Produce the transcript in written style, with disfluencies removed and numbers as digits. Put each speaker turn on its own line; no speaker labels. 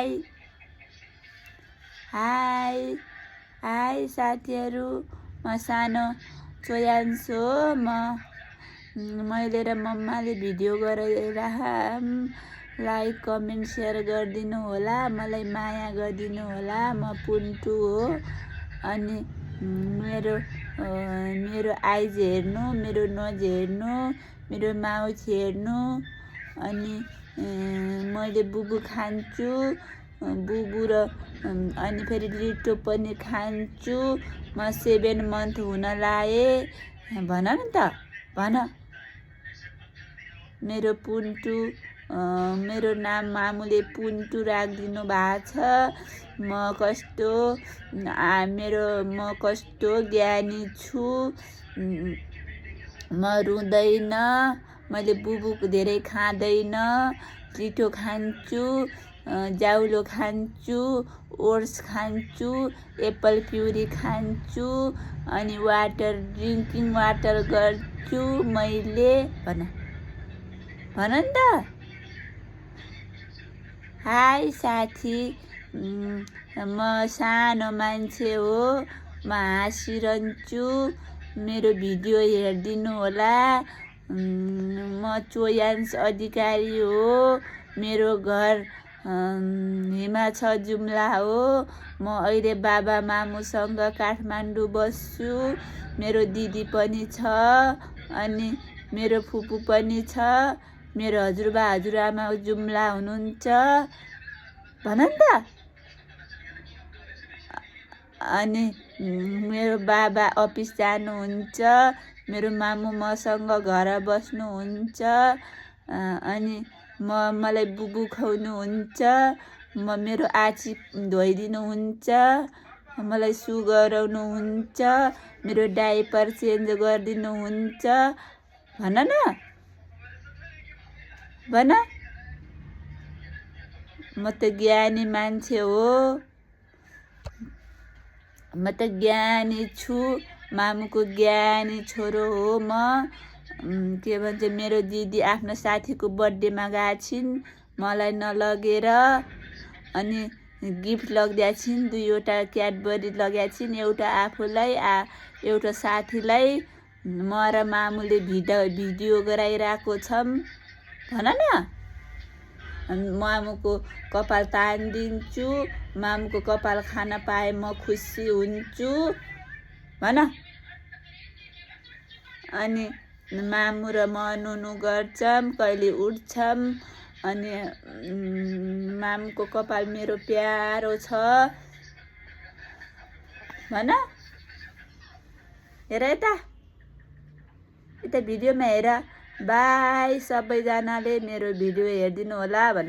High high high साथीहरू, म सानो चोयान्स हो। मैले र मम्माले भिडियो गरेर लाइक कमेन्ट सेयर गरिदिनु होला, मलाई माया गरिदिनु होला। म पुन्टु हो। अनि मेरो आइज हेर्नु, मेरो नोज हेर्नु, मेरो माउथ हेर्नु। अनि मैले बुबु खान्छु, बुबु र अनि फेरि लिटो पनि खान्छु। म 7 मन्थ हुन लाए। भन न त, भन। मेरो पुन्टु, मेरो नाम मामुले पुन्टु राखिदिनु भएको छ। म कस्तो ज्ञानी छु। म रुँदैन, मैले बुबु धेरै खाँदैन, लिटो खान्छु, जाउलो खान्छु, ओट्स खान्छु, एप्पल प्युरी खान्छु, अनि ड्रिङ्किङ वाटर गर्छु मैले। भन नि त। हाई साथी, म सानो मान्छे हो, म हाँसिरहन्छु। मेरो भिडियो हेरिदिनु होला। म चोयान्स अधिकारी हो। मेरो घर हिमाछ जुम्ला हो। म अहिले बाबा मामुसँग काठमाडौँ बस्छु। मेरो दिदी पनि छ, अनि मेरो फुपू पनि छ। मेरो हजुरबा हजुरआमा जुम्ला हुनुहुन्छ। भन नि त। अनि मेरो बाबा अफिस जानुहुन्छ। मेरो मामु मसँग घर बस्नुहुन्छ। अनि मलाई बुबु खुवाउनुहुन्छ। मेरो आची धोइदिनुहुन्छ। मलाई सु गराउनुहुन्छ। मेरो डाइपर चेन्ज गरिदिनुहुन्छ। भन न, भन। म त ज्ञानी मान्छे हो। म त ज्ञानी छु। मामुको ज्ञानी छोरो हो म। के भन्छ, मेरो दिदी आफ्नो साथीको बर्थडेमा गएछिन्, मलाई नलगेर। अनि गिफ्ट लगिदिएछिन्, 2वटा क्याडबरी लगिएछिन्, एउटा आफूलाई, एउटा साथीलाई। म र मामुले भिडियो गराइरहेको छौँ। भन न। मामुको कपाल तानिदिन्छु। मामुको कपाल खान पाए म खुसी हुन्छु। भन। अनि मामु र म नुनु गर्छौँ, कहिले उठ्छौँ। अनि मामुको कपाल मेरो प्यारो छ। भन। हेर यता भिडियोमा हेर। बाई सबैजनाले मेरो भिडियो हेरिदिनु होला भन।